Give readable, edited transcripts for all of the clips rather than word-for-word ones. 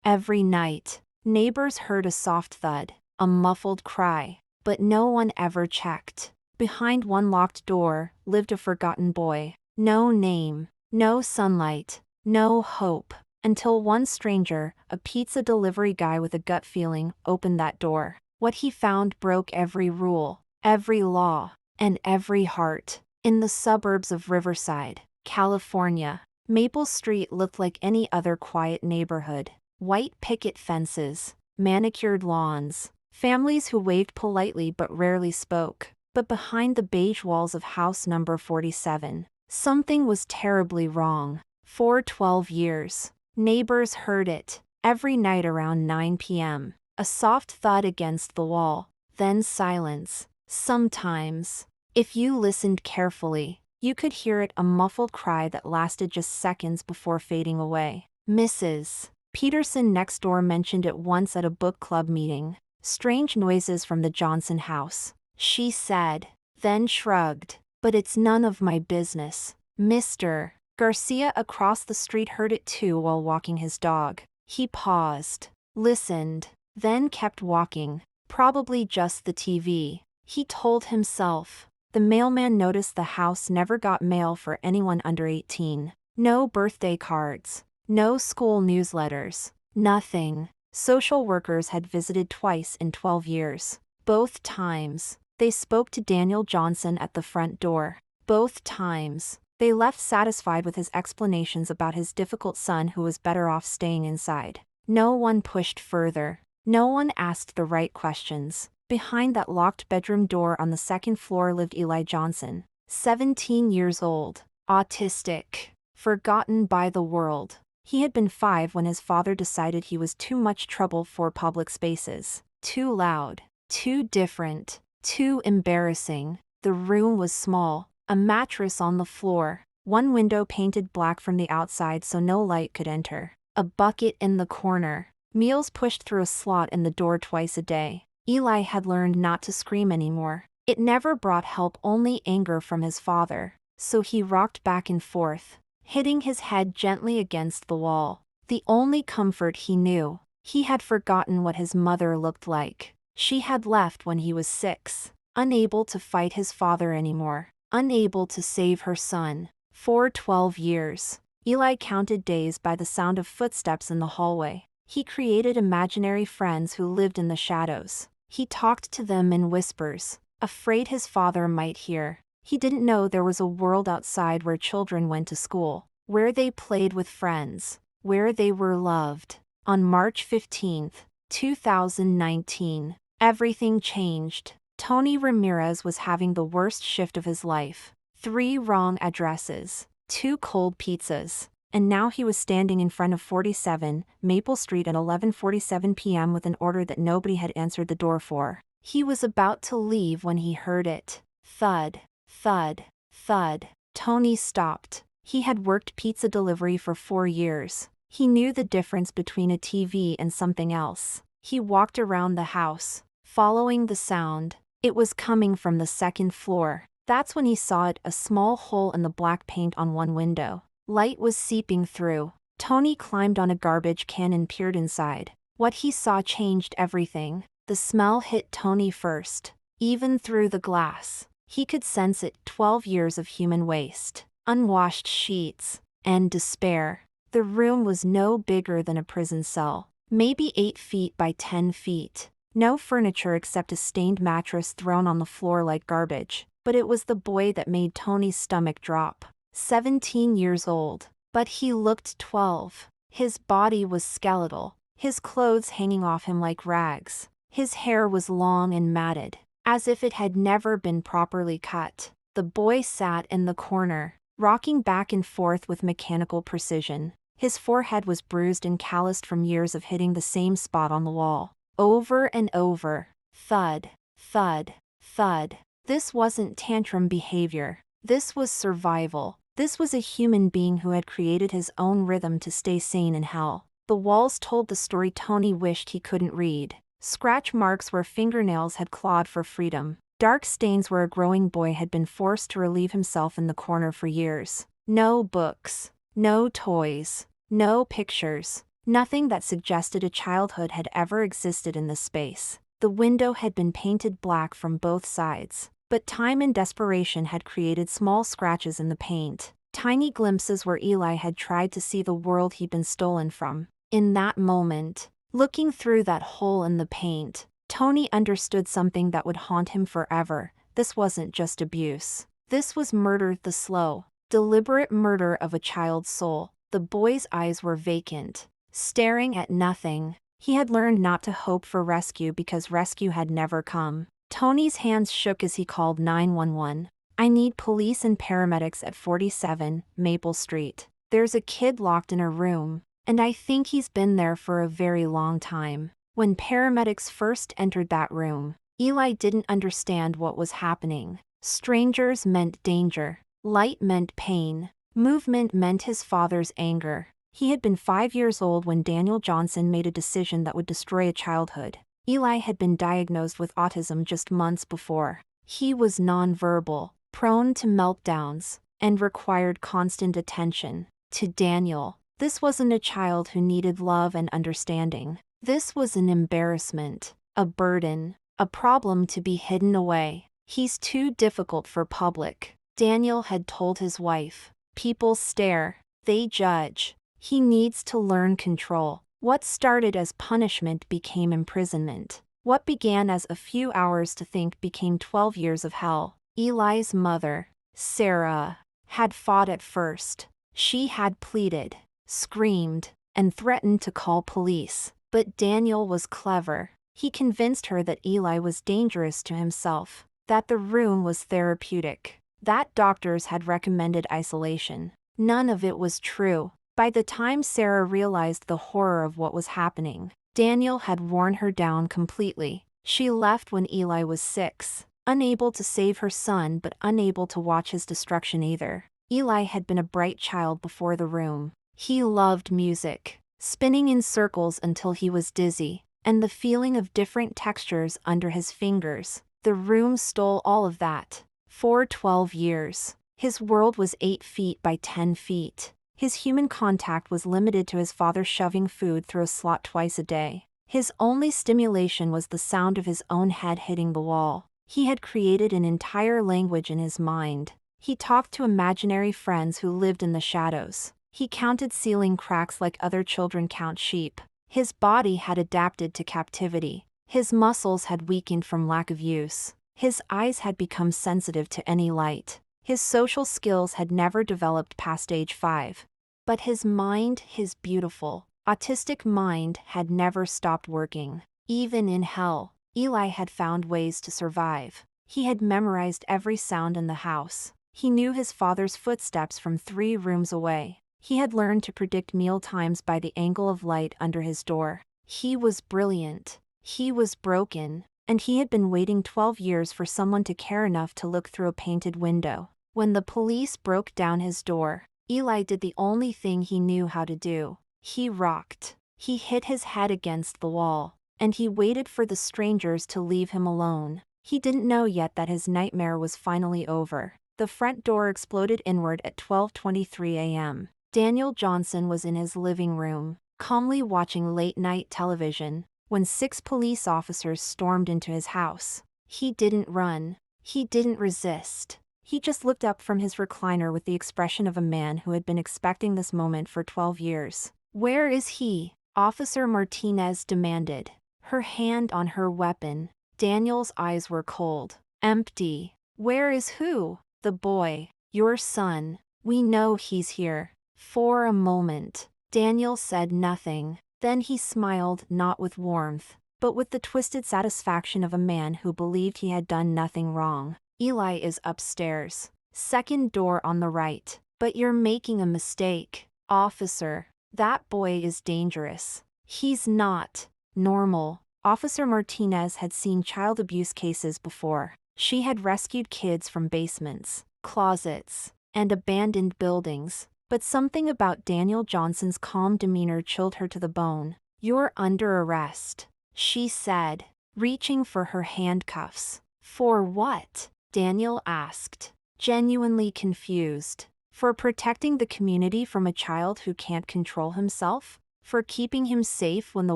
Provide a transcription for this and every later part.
Every night, neighbors heard a soft thud, a muffled cry, but no one ever checked. Behind one locked door lived a forgotten boy. No name, no sunlight, no hope, until one stranger, a pizza delivery guy with a gut feeling, opened that door. What he found broke every rule, every law, and every heart. In the suburbs of Riverside, California, Maple Street looked like any other quiet neighborhood. White picket fences, manicured lawns, families who waved politely but rarely spoke. But behind the beige walls of house number 47, something was terribly wrong. For 12 years, neighbors heard it, every night around 9 p.m. A soft thud against the wall, then silence. Sometimes, if you listened carefully, you could hear it, a muffled cry that lasted just seconds before fading away. Mrs. Peterson next door mentioned it once at a book club meeting. Strange noises from the Johnson house, she said, then shrugged. But it's none of my business. Mr. Garcia across the street heard it too while walking his dog. He paused, listened, then kept walking. Probably just the TV, he told himself. The mailman noticed the house never got mail for anyone under 18. No birthday cards, no school newsletters, nothing. Social workers had visited twice in 12 years. Both times, they spoke to Daniel Johnson at the front door. Both times, they left satisfied with his explanations about his difficult son who was better off staying inside. No one pushed further. No one asked the right questions. Behind that locked bedroom door on the second floor lived Eli Johnson, 17 years old, autistic, forgotten by the world. He had been 5 when his father decided he was too much trouble for public spaces. Too loud, too different, too embarrassing. The room was small, a mattress on the floor, one window painted black from the outside so no light could enter, a bucket in the corner, meals pushed through a slot in the door twice a day. Eli had learned not to scream anymore. It never brought help, only anger from his father. So he rocked back and forth, hitting his head gently against the wall. The only comfort he knew, he had forgotten what his mother looked like. She had left when he was 6, unable to fight his father anymore, unable to save her son. For 12 years, Eli counted days by the sound of footsteps in the hallway. He created imaginary friends who lived in the shadows. He talked to them in whispers, afraid his father might hear. He didn't know there was a world outside where children went to school, where they played with friends, where they were loved. On March 15, 2019, everything changed. Tony Ramirez was having the worst shift of his life. 3 wrong addresses, 2 cold pizzas. And now he was standing in front of 47 Maple Street at 11:47 p.m. with an order that nobody had answered the door for. He was about to leave when he heard it. Thud, thud, thud. Tony stopped. He had worked pizza delivery for 4 years. He knew the difference between a TV and something else. He walked around the house, following the sound. It was coming from the second floor. That's when he saw it, a small hole in the black paint on one window. Light was seeping through. Tony climbed on a garbage can and peered inside. What he saw changed everything. The smell hit Tony first. Even through the glass, he could sense it. 12 years of human waste, unwashed sheets, and despair. The room was no bigger than a prison cell, maybe 8 feet by 10 feet. No furniture except a stained mattress thrown on the floor like garbage. But it was the boy that made Tony's stomach drop. 17 years old, but he looked 12. His body was skeletal, his clothes hanging off him like rags. His hair was long and matted, as if it had never been properly cut. The boy sat in the corner, rocking back and forth with mechanical precision. His forehead was bruised and calloused from years of hitting the same spot on the wall, over and over. Thud, thud, thud. This wasn't tantrum behavior. This was survival. This was a human being who had created his own rhythm to stay sane in hell. The walls told the story Tony wished he couldn't read. Scratch marks where fingernails had clawed for freedom. Dark stains where a growing boy had been forced to relieve himself in the corner for years. No books. No toys. No pictures. Nothing that suggested a childhood had ever existed in this space. The window had been painted black from both sides, but time and desperation had created small scratches in the paint, tiny glimpses where Eli had tried to see the world he'd been stolen from. In that moment, looking through that hole in the paint, Tony understood something that would haunt him forever. This wasn't just abuse. This was murder, the slow, deliberate murder of a child's soul. The boy's eyes were vacant, staring at nothing. He had learned not to hope for rescue because rescue had never come. Tony's hands shook as he called 911. "I need police and paramedics at 47 Maple Street. There's a kid locked in a room, and I think he's been there for a very long time." When paramedics first entered that room, Eli didn't understand what was happening. Strangers meant danger. Light meant pain. Movement meant his father's anger. He had been 5 years old when Daniel Johnson made a decision that would destroy a childhood. Eli had been diagnosed with autism just months before. He was nonverbal, prone to meltdowns, and required constant attention. To Daniel, this wasn't a child who needed love and understanding. This was an embarrassment, a burden, a problem to be hidden away. "He's too difficult for public," Daniel had told his wife. "People stare, they judge. He needs to learn control." What started as punishment became imprisonment. What began as a few hours to think became 12 years of hell. Eli's mother, Sarah, had fought at first. She had pleaded, screamed, and threatened to call police. But Daniel was clever. He convinced her that Eli was dangerous to himself, that the room was therapeutic, that doctors had recommended isolation. None of it was true. By the time Sarah realized the horror of what was happening, Daniel had worn her down completely. She left when Eli was 6, unable to save her son but unable to watch his destruction either. Eli had been a bright child before the room. He loved music, spinning in circles until he was dizzy, and the feeling of different textures under his fingers. The room stole all of that. For 12 years, his world was 8 feet by 10 feet. His human contact was limited to his father shoving food through a slot twice a day. His only stimulation was the sound of his own head hitting the wall. He had created an entire language in his mind. He talked to imaginary friends who lived in the shadows. He counted ceiling cracks like other children count sheep. His body had adapted to captivity. His muscles had weakened from lack of use. His eyes had become sensitive to any light. His social skills had never developed past age 5. But his mind, his beautiful, autistic mind, had never stopped working. Even in hell, Eli had found ways to survive. He had memorized every sound in the house. He knew his father's footsteps from 3 rooms away. He had learned to predict meal times by the angle of light under his door. He was brilliant. He was broken. And he had been waiting 12 years for someone to care enough to look through a painted window. When the police broke down his door, Eli did the only thing he knew how to do. He rocked. He hit his head against the wall. And he waited for the strangers to leave him alone. He didn't know yet that his nightmare was finally over. The front door exploded inward at 12:23 a.m. Daniel Johnson was in his living room, calmly watching late-night television, when 6 police officers stormed into his house. He didn't run. He didn't resist. He just looked up from his recliner with the expression of a man who had been expecting this moment for 12 years. "Where is he?" Officer Martinez demanded, her hand on her weapon. Daniel's eyes were cold. "Empty." "Where is who?" "The boy. Your son. We know he's here." For a moment, Daniel said nothing. Then he smiled, not with warmth, but with the twisted satisfaction of a man who believed he had done nothing wrong. "Eli is upstairs. Second door on the right. But you're making a mistake, officer. That boy is dangerous. He's not normal." Officer Martinez had seen child abuse cases before. She had rescued kids from basements, closets, and abandoned buildings. But something about Daniel Johnson's calm demeanor chilled her to the bone. "You're under arrest," she said, reaching for her handcuffs. "For what?" Daniel asked, genuinely confused. "For protecting the community from a child who can't control himself." For keeping him safe when the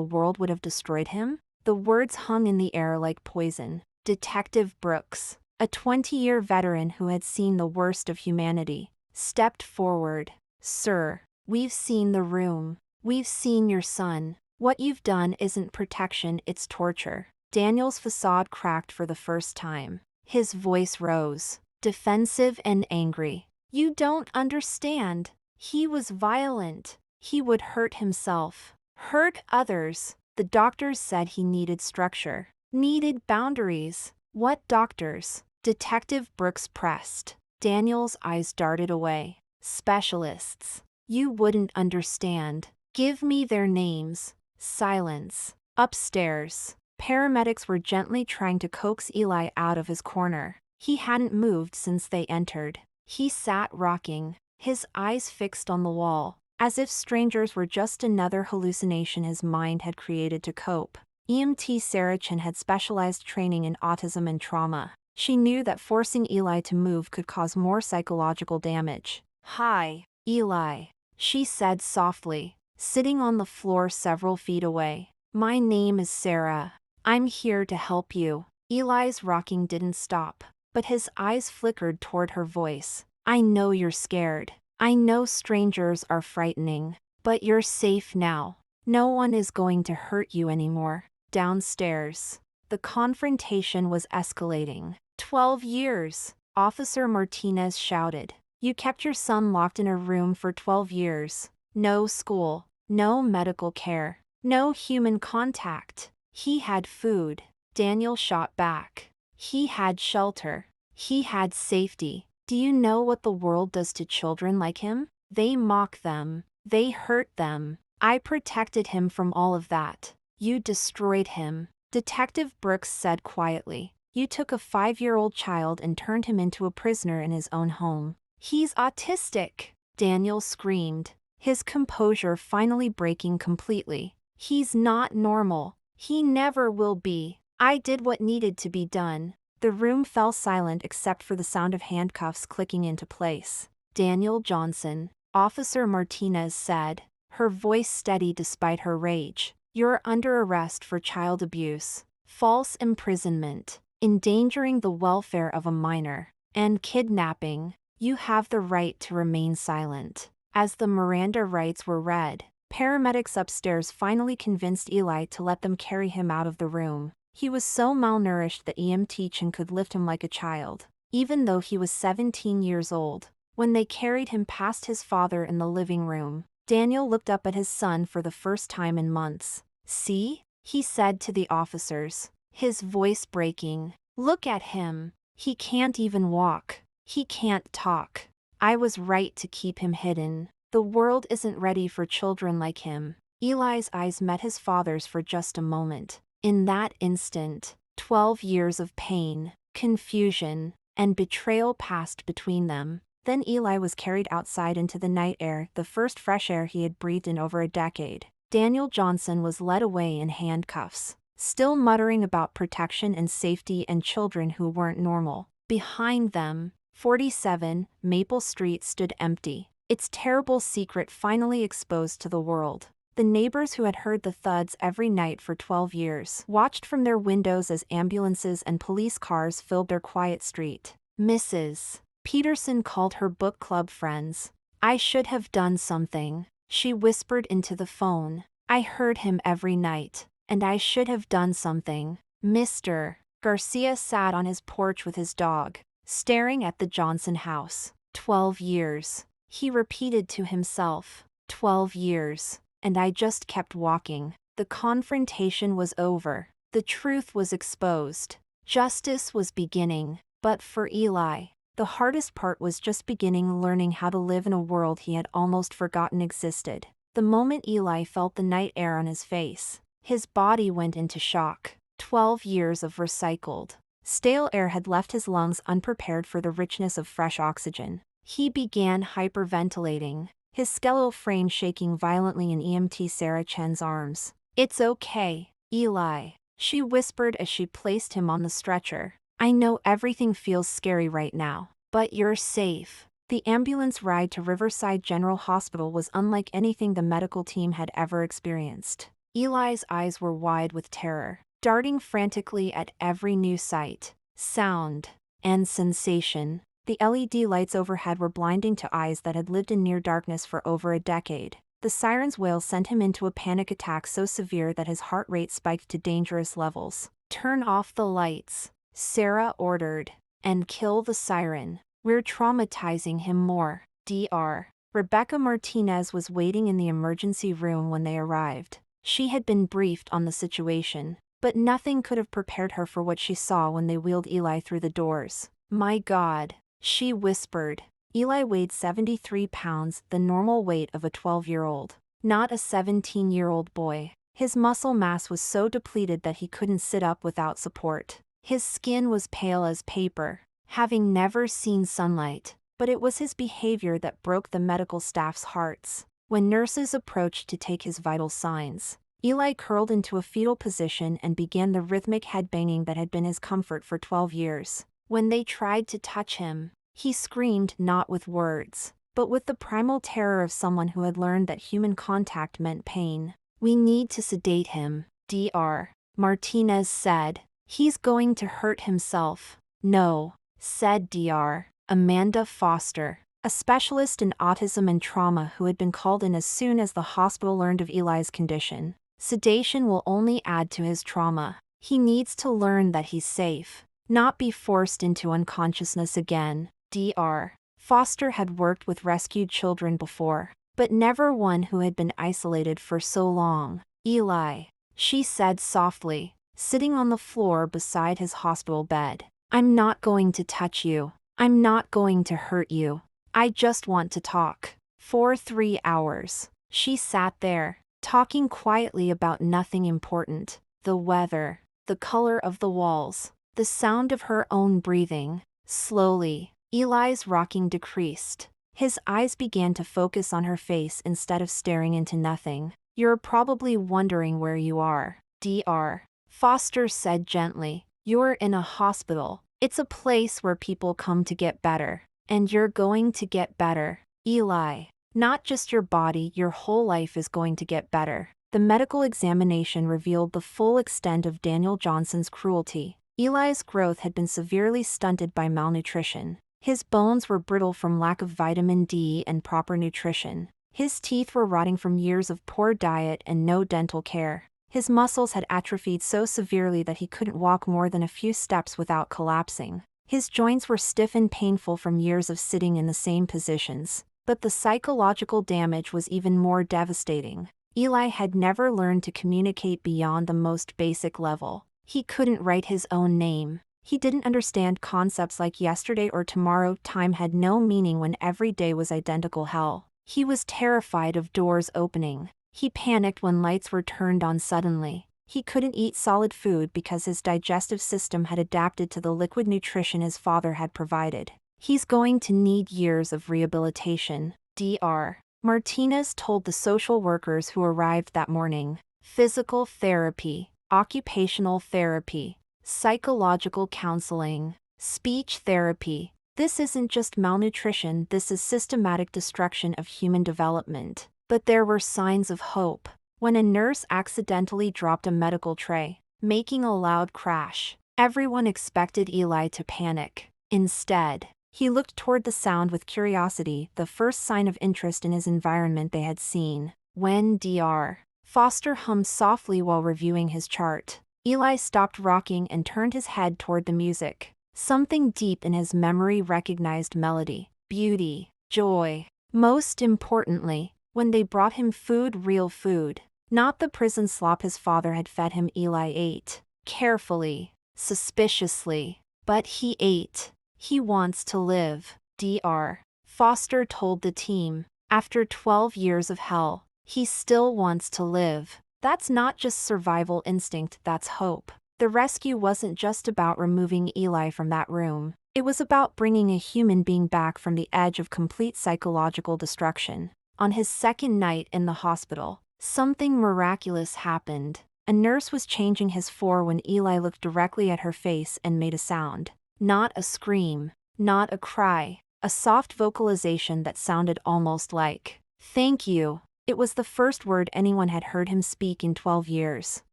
world would have destroyed him? The words hung in the air like poison. Detective Brooks, a 20-year veteran who had seen the worst of humanity, stepped forward. Sir, we've seen the room. We've seen your son. What you've done isn't protection, it's torture. Daniel's facade cracked for the first time. His voice rose, defensive and angry. You don't understand. He was violent. He would hurt himself, hurt others. The doctors said he needed structure, needed boundaries. What doctors? Detective Brooks pressed. Daniel's eyes darted away. Specialists. You wouldn't understand. Give me their names. Silence. Upstairs, paramedics were gently trying to coax Eli out of his corner. He hadn't moved since they entered. He sat rocking, his eyes fixed on the wall, as if strangers were just another hallucination his mind had created to cope. EMT Sarah Chen had specialized training in autism and trauma. She knew that forcing Eli to move could cause more psychological damage. Hi, Eli, she said softly, sitting on the floor several feet away. My name is Sarah. I'm here to help you. Eli's rocking didn't stop, but his eyes flickered toward her voice. I know you're scared. I know strangers are frightening, but you're safe now. No one is going to hurt you anymore. Downstairs, the confrontation was escalating. 12 years, Officer Martinez shouted. You kept your son locked in a room for 12 years. No school, no medical care, no human contact. He had food. Daniel shot back. He had shelter. He had safety. Do you know what the world does to children like him? They mock them. They hurt them. I protected him from all of that. You destroyed him. Detective Brooks said quietly. You took a 5-year-old child and turned him into a prisoner in his own home. He's autistic, Daniel screamed, his composure finally breaking completely. He's not normal. He never will be. I did what needed to be done. The room fell silent except for the sound of handcuffs clicking into place. Daniel Johnson, Officer Martinez said, her voice steady despite her rage. You're under arrest for child abuse, false imprisonment, endangering the welfare of a minor, and kidnapping. You have the right to remain silent. As the Miranda rights were read, paramedics upstairs finally convinced Eli to let them carry him out of the room. He was so malnourished that EMT Chen could lift him like a child, even though he was 17 years old. When they carried him past his father in the living room, Daniel looked up at his son for the first time in months. See? He said to the officers, his voice breaking. Look at him. He can't even walk. He can't talk. I was right to keep him hidden. The world isn't ready for children like him. Eli's eyes met his father's for just a moment. In that instant, 12 years of pain, confusion, and betrayal passed between them. Then Eli was carried outside into the night air, the first fresh air he had breathed in over a decade. Daniel Johnson was led away in handcuffs, still muttering about protection and safety and children who weren't normal. Behind them, 47 Maple Street stood empty, its terrible secret finally exposed to the world. The neighbors who had heard the thuds every night for 12 years watched from their windows as ambulances and police cars filled their quiet street. Mrs. Peterson called her book club friends. I should have done something, she whispered into the phone. I heard him every night, and I should have done something. Mr. Garcia sat on his porch with his dog, staring at the Johnson house. 12 years, he repeated to himself. 12 years. And I just kept walking. The confrontation was over. The truth was exposed. Justice was beginning. But for Eli, the hardest part was just beginning learning how to live in a world he had almost forgotten existed. The moment Eli felt the night air on his face, his body went into shock. 12 years of recycled, stale air had left his lungs unprepared for the richness of fresh oxygen. He began hyperventilating, his skeletal frame shaking violently in EMT Sarah Chen's arms. It's okay, Eli, she whispered as she placed him on the stretcher. I know everything feels scary right now, but you're safe. The ambulance ride to Riverside General Hospital was unlike anything the medical team had ever experienced. Eli's eyes were wide with terror, darting frantically at every new sight, sound, and sensation. The LED lights overhead were blinding to eyes that had lived in near darkness for over a decade. The siren's wail sent him into a panic attack so severe that his heart rate spiked to dangerous levels. "Turn off the lights," Sarah ordered, "and kill the siren. We're traumatizing him more." Dr. Rebecca Martinez was waiting in the emergency room when they arrived. She had been briefed on the situation, but nothing could have prepared her for what she saw when they wheeled Eli through the doors. "My God," she whispered. Eli weighed 73 pounds, the normal weight of a 12-year-old, not a 17-year-old boy. His muscle mass was so depleted that he couldn't sit up without support. His skin was pale as paper, having never seen sunlight, but it was his behavior that broke the medical staff's hearts. When nurses approached to take his vital signs, Eli curled into a fetal position and began the rhythmic headbanging that had been his comfort for 12 years. When they tried to touch him, he screamed not with words, but with the primal terror of someone who had learned that human contact meant pain. "We need to sedate him," Dr. Martinez said. "He's going to hurt himself." "No," said Dr. Amanda Foster, a specialist in autism and trauma who had been called in as soon as the hospital learned of Eli's condition. "Sedation will only add to his trauma. He needs to learn that he's safe, not be forced into unconsciousness again." Dr. Foster had worked with rescued children before, but never one who had been isolated for so long. "Eli," she said softly, sitting on the floor beside his hospital bed, "I'm not going to touch you. I'm not going to hurt you. I just want to talk." For 3 hours, she sat there, talking quietly about nothing important: the weather, the color of the walls, the sound of her own breathing. Slowly, Eli's rocking decreased. His eyes began to focus on her face instead of staring into nothing. "You're probably wondering where you are," Dr. Foster said gently. "You're in a hospital. It's a place where people come to get better. And you're going to get better, Eli. Not just your body, your whole life is going to get better." The medical examination revealed the full extent of Daniel Johnson's cruelty. Eli's growth had been severely stunted by malnutrition. His bones were brittle from lack of vitamin D and proper nutrition. His teeth were rotting from years of poor diet and no dental care. His muscles had atrophied so severely that he couldn't walk more than a few steps without collapsing. His joints were stiff and painful from years of sitting in the same positions. But the psychological damage was even more devastating. Eli had never learned to communicate beyond the most basic level. He couldn't write his own name. He didn't understand concepts like yesterday or tomorrow. Time had no meaning when every day was identical hell. He was terrified of doors opening. He panicked when lights were turned on suddenly. He couldn't eat solid food because his digestive system had adapted to the liquid nutrition his father had provided. "He's going to need years of rehabilitation," Dr. Martinez told the social workers who arrived that morning. "Physical therapy, occupational therapy, psychological counseling, speech therapy. This isn't just malnutrition, this is systematic destruction of human development." But there were signs of hope. When a nurse accidentally dropped a medical tray, making a loud crash, everyone expected Eli to panic. Instead, he looked toward the sound with curiosity, the first sign of interest in his environment they had seen. When Dr. Foster hummed softly while reviewing his chart, Eli stopped rocking and turned his head toward the music. Something deep in his memory recognized melody, beauty, joy. Most importantly, when they brought him food, real food, not the prison slop his father had fed him, Eli ate. Carefully, suspiciously, but he ate. "He wants to live," Dr. Foster told the team. "After 12 years of hell, he still wants to live." That's not just survival instinct, that's hope. The rescue wasn't just about removing Eli from that room. It was about bringing a human being back from the edge of complete psychological destruction. On his second night in the hospital, something miraculous happened. A nurse was changing his floor when Eli looked directly at her face and made a sound. Not a scream, not a cry, a soft vocalization that sounded almost like, "Thank you." It was the first word anyone had heard him speak in 12 years.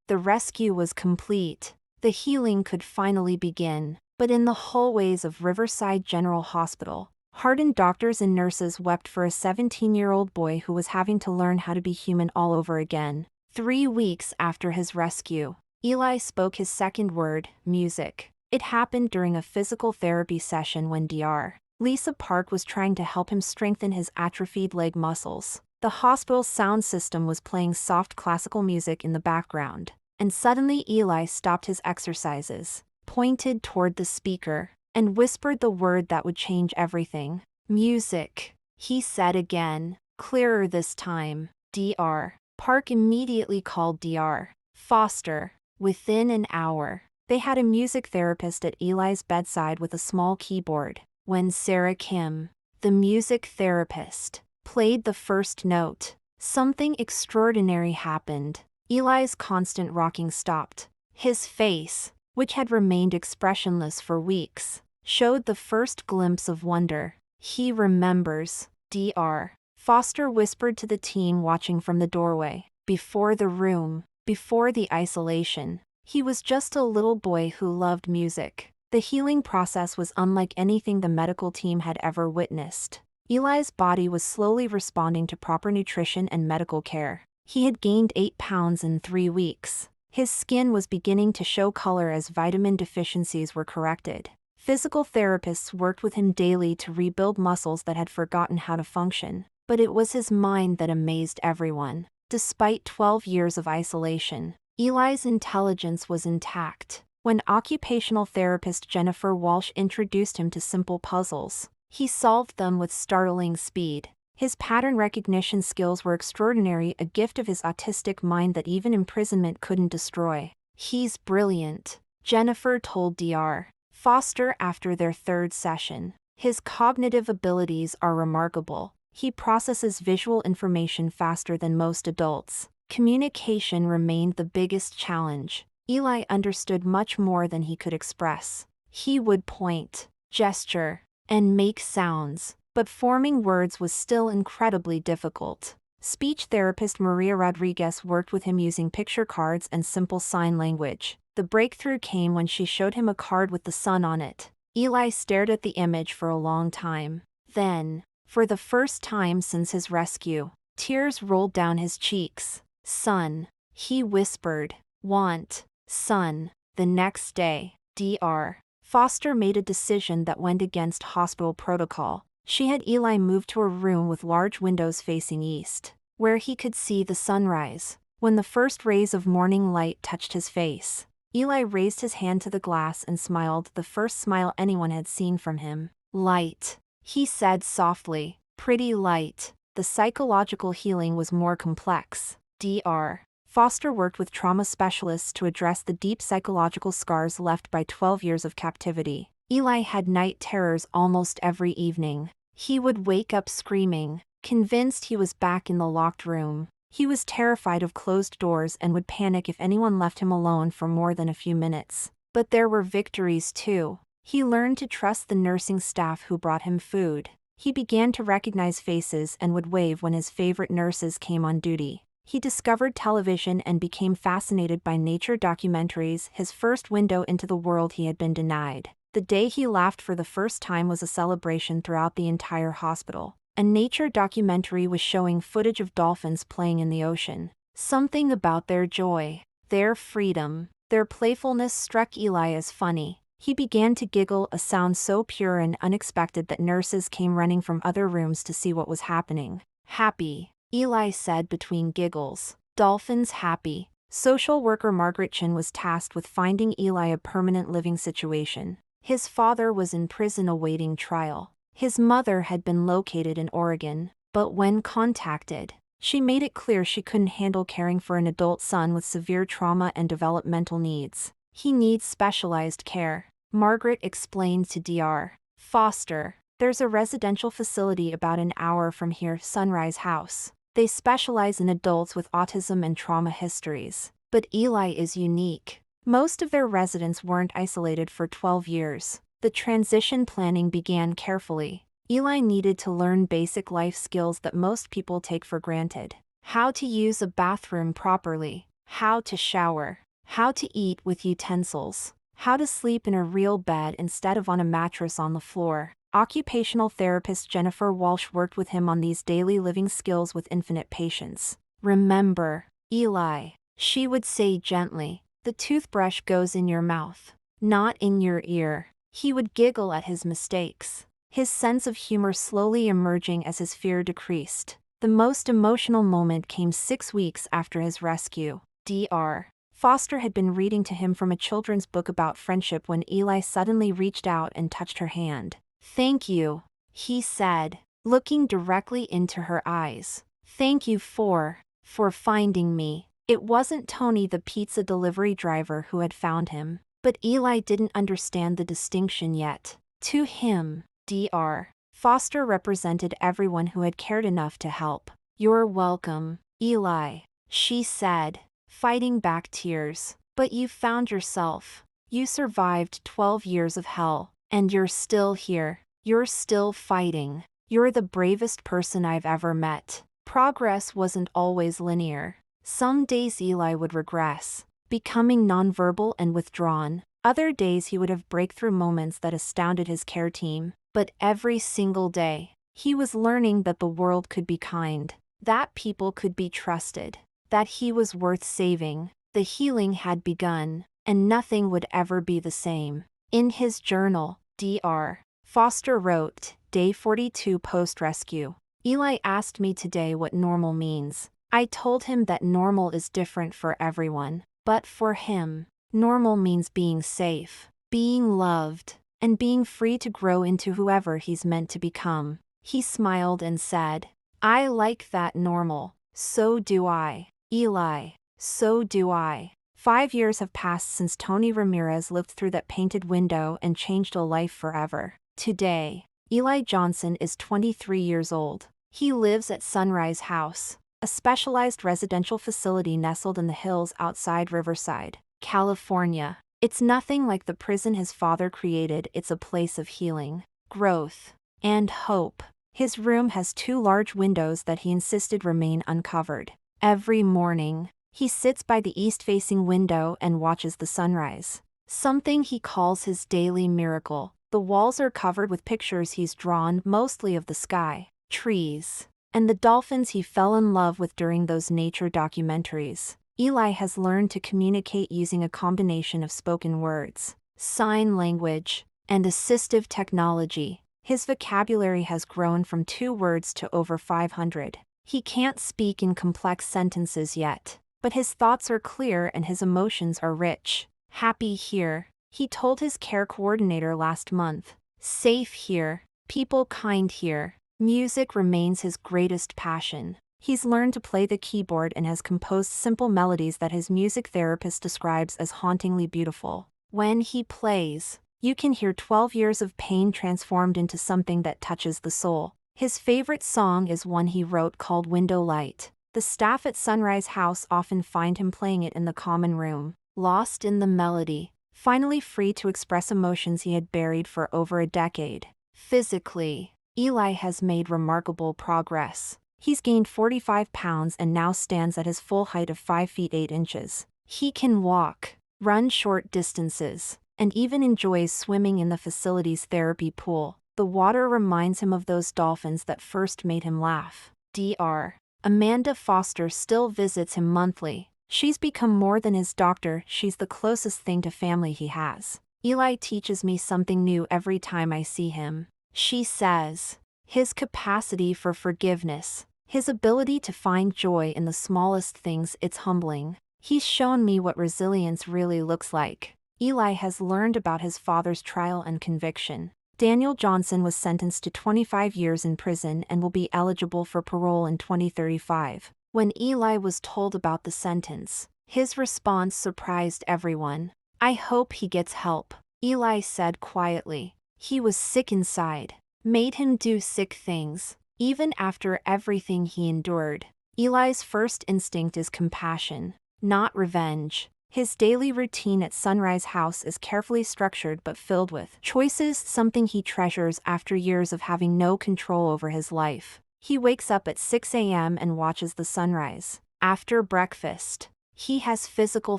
The rescue was complete. The healing could finally begin. But in the hallways of Riverside General Hospital, hardened doctors and nurses wept for a 17-year-old boy who was having to learn how to be human all over again. 3 weeks after his rescue, Eli spoke his second word, music. It happened during a physical therapy session when Dr. Lisa Park was trying to help him strengthen his atrophied leg muscles. The hospital's sound system was playing soft classical music in the background, and suddenly Eli stopped his exercises, pointed toward the speaker, and whispered the word that would change everything. "Music," he said again, clearer this time. Dr. Park immediately called Dr. Foster. Within an hour, they had a music therapist at Eli's bedside with a small keyboard. When Sarah Kim, the music therapist, played the first note, something extraordinary happened. Eli's constant rocking stopped. His face, which had remained expressionless for weeks, showed the first glimpse of wonder. "He remembers," Dr. Foster whispered to the teen watching from the doorway. Before the room, before the isolation, he was just a little boy who loved music. The healing process was unlike anything the medical team had ever witnessed. Eli's body was slowly responding to proper nutrition and medical care. He had gained 8 pounds in 3 weeks. His skin was beginning to show color as vitamin deficiencies were corrected. Physical therapists worked with him daily to rebuild muscles that had forgotten how to function. But it was his mind that amazed everyone. Despite 12 years of isolation, Eli's intelligence was intact. When occupational therapist Jennifer Walsh introduced him to simple puzzles, he solved them with startling speed. His pattern recognition skills were extraordinary, a gift of his autistic mind that even imprisonment couldn't destroy. "He's brilliant," Jennifer told Dr. Foster after their third session. "His cognitive abilities are remarkable. He processes visual information faster than most adults." Communication remained the biggest challenge. Eli understood much more than he could express. He would point, gesture, and make sounds, but forming words was still incredibly difficult. Speech therapist Maria Rodriguez worked with him using picture cards and simple sign language. The breakthrough came when she showed him a card with the sun on it. Eli stared at the image for a long time. Then, for the first time since his rescue, tears rolled down his cheeks. "Sun," he whispered. "Want sun." The next day, Dr. Foster made a decision that went against hospital protocol. She had Eli move to a room with large windows facing east, where he could see the sunrise. When the first rays of morning light touched his face, Eli raised his hand to the glass and smiled, the first smile anyone had seen from him. "Light," he said softly. "Pretty light." The psychological healing was more complex. Dr. Foster worked with trauma specialists to address the deep psychological scars left by 12 years of captivity. Eli had night terrors almost every evening. He would wake up screaming, convinced he was back in the locked room. He was terrified of closed doors and would panic if anyone left him alone for more than a few minutes. But there were victories too. He learned to trust the nursing staff who brought him food. He began to recognize faces and would wave when his favorite nurses came on duty. He discovered television and became fascinated by nature documentaries, his first window into the world he had been denied. The day he laughed for the first time was a celebration throughout the entire hospital. A nature documentary was showing footage of dolphins playing in the ocean. Something about their joy, their freedom, their playfulness struck Eli as funny. He began to giggle, a sound so pure and unexpected that nurses came running from other rooms to see what was happening. "Happy," Eli said between giggles. "Dolphins happy." Social worker Margaret Chin was tasked with finding Eli a permanent living situation. His father was in prison awaiting trial. His mother had been located in Oregon, but when contacted, she made it clear she couldn't handle caring for an adult son with severe trauma and developmental needs. "He needs specialized care," Margaret explained to Dr. Foster. "There's a residential facility about an hour from here, Sunrise House. They specialize in adults with autism and trauma histories. But Eli is unique. Most of their residents weren't isolated for 12 years. The transition planning began carefully. Eli needed to learn basic life skills that most people take for granted. How to use a bathroom properly, how to shower, how to eat with utensils, how to sleep in a real bed instead of on a mattress on the floor. Occupational therapist Jennifer Walsh worked with him on these daily living skills with infinite patience. "Remember, Eli," she would say gently, "the toothbrush goes in your mouth, not in your ear." He would giggle at his mistakes, his sense of humor slowly emerging as his fear decreased. The most emotional moment came 6 weeks after his rescue. Dr. Foster had been reading to him from a children's book about friendship when Eli suddenly reached out and touched her hand. "Thank you," he said, looking directly into her eyes. "Thank you for finding me." It wasn't Tony, the pizza delivery driver, who had found him, but Eli didn't understand the distinction yet. To him, Dr. Foster represented everyone who had cared enough to help. "You're welcome, Eli," she said, fighting back tears. "But you found yourself. You survived 12 years of hell, and you're still here. You're still fighting. You're the bravest person I've ever met." Progress wasn't always linear. Some days Eli would regress, becoming nonverbal and withdrawn. Other days he would have breakthrough moments that astounded his care team. But every single day, he was learning that the world could be kind, that people could be trusted, that he was worth saving. The healing had begun, and nothing would ever be the same. In his journal, Dr. Foster wrote, "Day 42 post-rescue. Eli asked me today what normal means. I told him that normal is different for everyone, but for him, normal means being safe, being loved, and being free to grow into whoever he's meant to become." He smiled and said, "I like that normal. So do I, Eli. So do I." 5 years have passed since Tony Ramirez looked through that painted window and changed a life forever. Today, Eli Johnson is 23 years old. He lives at Sunrise House, a specialized residential facility nestled in the hills outside Riverside, California. It's nothing like the prison his father created. It's a place of healing, growth, and hope. His room has 2 large windows that he insisted remain uncovered. Every morning, he sits by the east-facing window and watches the sunrise, something he calls his daily miracle. The walls are covered with pictures he's drawn, mostly of the sky, trees, and the dolphins he fell in love with during those nature documentaries. Eli has learned to communicate using a combination of spoken words, sign language, and assistive technology. His vocabulary has grown from 2 words to over 500. He can't speak in complex sentences yet, but his thoughts are clear and his emotions are rich. "Happy here," he told his care coordinator last month. "Safe here, people kind here." Music remains his greatest passion. He's learned to play the keyboard and has composed simple melodies that his music therapist describes as hauntingly beautiful. When he plays, you can hear 12 years of pain transformed into something that touches the soul. His favorite song is one he wrote called "Window Light." The staff at Sunrise House often find him playing it in the common room, lost in the melody, finally free to express emotions he had buried for over a decade. Physically, Eli has made remarkable progress. He's gained 45 pounds and now stands at his full height of 5 feet 8 inches. He can walk, run short distances, and even enjoys swimming in the facility's therapy pool. The water reminds him of those dolphins that first made him laugh. Dr. Amanda Foster still visits him monthly. She's become more than his doctor, she's the closest thing to family he has. "Eli teaches me something new every time I see him," she says. "His capacity for forgiveness, his ability to find joy in the smallest things, it's humbling. He's shown me what resilience really looks like." Eli has learned about his father's trial and conviction. Daniel Johnson was sentenced to 25 years in prison and will be eligible for parole in 2035. When Eli was told about the sentence, his response surprised everyone. "I hope he gets help," Eli said quietly. He was sick inside, made him do sick things, even after everything he endured. Eli's first instinct is compassion, not revenge. His daily routine at Sunrise House is carefully structured but filled with choices, something he treasures after years of having no control over his life. He wakes up at 6 a.m. and watches the sunrise. After breakfast, he has physical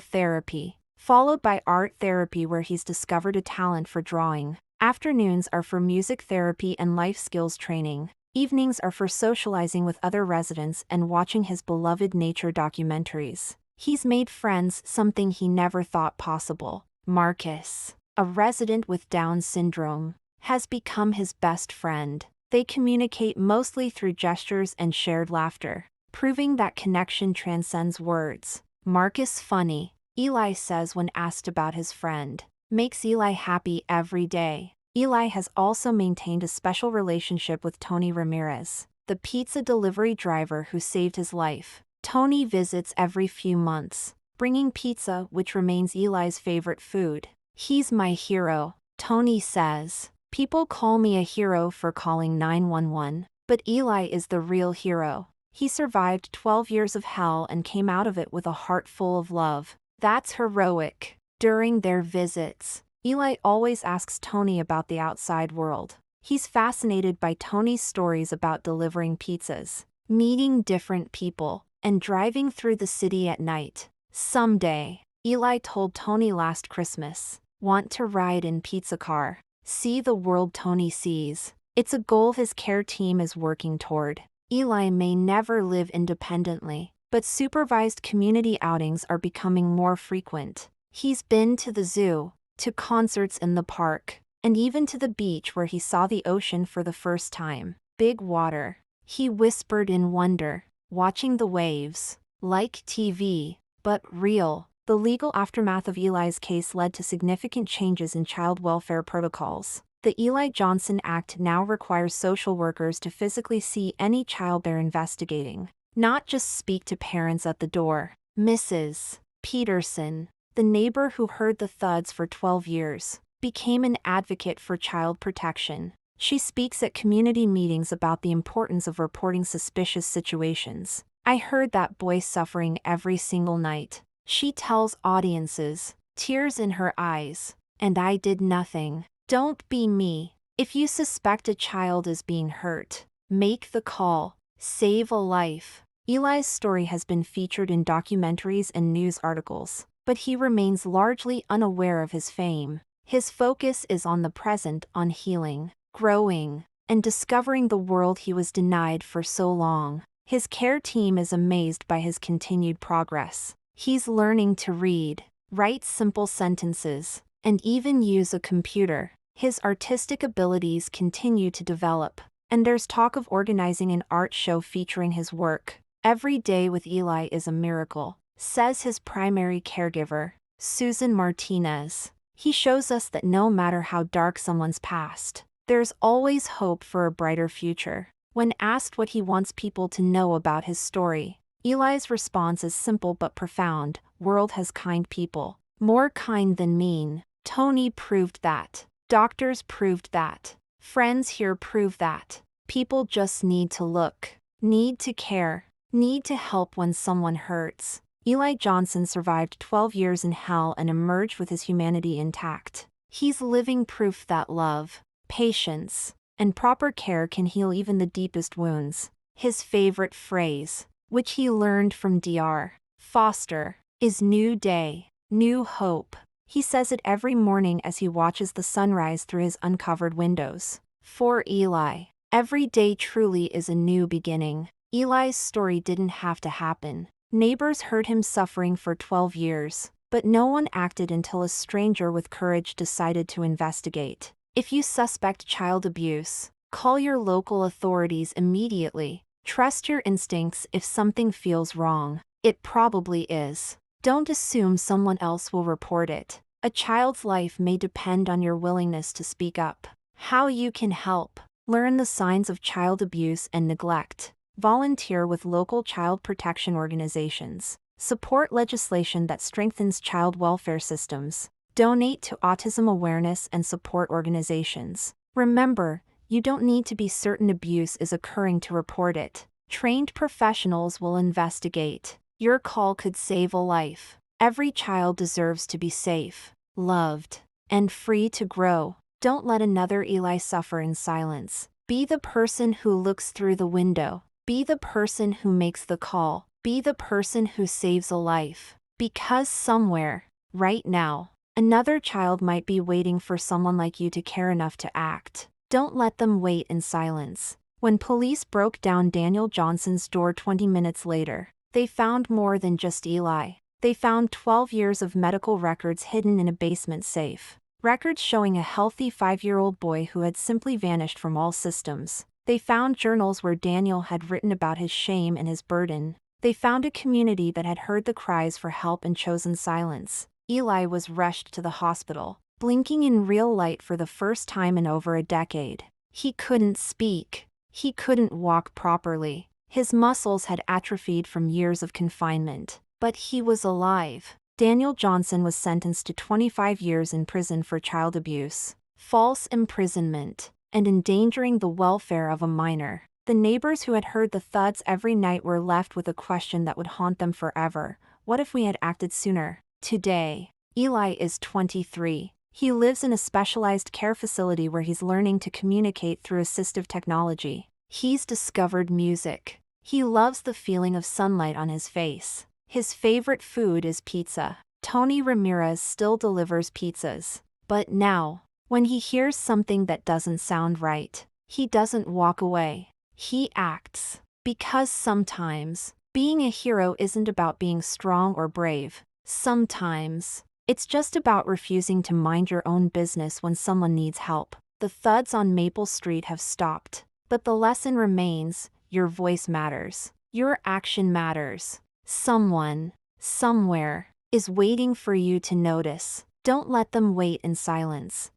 therapy, followed by art therapy where he's discovered a talent for drawing. Afternoons are for music therapy and life skills training. Evenings are for socializing with other residents and watching his beloved nature documentaries. He's made friends, something he never thought possible. Marcus, a resident with Down syndrome, has become his best friend. They communicate mostly through gestures and shared laughter, proving that connection transcends words. Marcus funny, Eli says when asked about his friend. Makes Eli happy every day. Eli has also maintained a special relationship with Tony Ramirez, the pizza delivery driver who saved his life. Tony visits every few months, bringing pizza, which remains Eli's favorite food. He's my hero, Tony says. People call me a hero for calling 911, but Eli is the real hero. He survived 12 years of hell and came out of it with a heart full of love. That's heroic. During their visits, Eli always asks Tony about the outside world. He's fascinated by Tony's stories about delivering pizzas, meeting different people, and driving through the city at night. Someday, Eli told Tony last Christmas, want to ride in pizza car, see the world Tony sees. It's a goal his care team is working toward. Eli may never live independently, but supervised community outings are becoming more frequent. He's been to the zoo, to concerts in the park, and even to the beach where he saw the ocean for the first time. Big water, he whispered in wonder, watching the waves, like TV, but real. The legal aftermath of Eli's case led to significant changes in child welfare protocols. The Eli Johnson Act now requires social workers to physically see any child they're investigating, not just speak to parents at the door. Mrs. Peterson, the neighbor who heard the thuds for 12 years, became an advocate for child protection. She speaks at community meetings about the importance of reporting suspicious situations. I heard that boy suffering every single night, she tells audiences, tears in her eyes, and I did nothing. Don't be me. If you suspect a child is being hurt, make the call. Save a life. Eli's story has been featured in documentaries and news articles, but he remains largely unaware of his fame. His focus is on the present, on healing, growing, and discovering the world he was denied for so long. His care team is amazed by his continued progress. He's learning to read, write simple sentences, and even use a computer. His artistic abilities continue to develop, and there's talk of organizing an art show featuring his work. Every day with Eli is a miracle, says his primary caregiver, Susan Martinez. He shows us that no matter how dark someone's past, there's always hope for a brighter future. When asked what he wants people to know about his story, Eli's response is simple but profound: world has kind people, more kind than mean. Tony proved that. Doctors proved that. Friends here prove that. People just need to look, need to care, need to help when someone hurts. Eli Johnson survived 12 years in hell and emerged with his humanity intact. He's living proof that love, patience, and proper care can heal even the deepest wounds. His favorite phrase, which he learned from Dr. Foster, is new day, new hope. He says it every morning as he watches the sunrise through his uncovered windows. For Eli, every day truly is a new beginning. Eli's story didn't have to happen. Neighbors heard him suffering for 12 years, but no one acted until a stranger with courage decided to investigate. If you suspect child abuse, call your local authorities immediately. Trust your instincts. If something feels wrong, it probably is. Don't assume someone else will report it. A child's life may depend on your willingness to speak up. How you can help: learn the signs of child abuse and neglect. Volunteer with local child protection organizations. Support legislation that strengthens child welfare systems. Donate to autism awareness and support organizations. Remember, you don't need to be certain abuse is occurring to report it. Trained professionals will investigate. Your call could save a life. Every child deserves to be safe, loved, and free to grow. Don't let another Eli suffer in silence. Be the person who looks through the window. Be the person who makes the call. Be the person who saves a life. Because somewhere, right now, another child might be waiting for someone like you to care enough to act. Don't let them wait in silence. When police broke down Daniel Johnson's door 20 minutes later, they found more than just Eli. They found 12 years of medical records hidden in a basement safe. Records showing a healthy 5-year-old boy who had simply vanished from all systems. They found journals where Daniel had written about his shame and his burden. They found a community that had heard the cries for help and chosen silence. Eli was rushed to the hospital, blinking in real light for the first time in over a decade. He couldn't speak. He couldn't walk properly. His muscles had atrophied from years of confinement. But he was alive. Daniel Johnson was sentenced to 25 years in prison for child abuse, false imprisonment, and endangering the welfare of a minor. The neighbors who had heard the thuds every night were left with a question that would haunt them forever. What if we had acted sooner? Today, Eli is 23. He lives in a specialized care facility where he's learning to communicate through assistive technology. He's discovered music. He loves the feeling of sunlight on his face. His favorite food is pizza. Tony Ramirez still delivers pizzas. But now, when he hears something that doesn't sound right, he doesn't walk away. He acts. Because sometimes, being a hero isn't about being strong or brave. Sometimes, it's just about refusing to mind your own business when someone needs help. The thuds on Maple Street have stopped. But the lesson remains: your voice matters. Your action matters. Someone, somewhere, is waiting for you to notice. Don't let them wait in silence.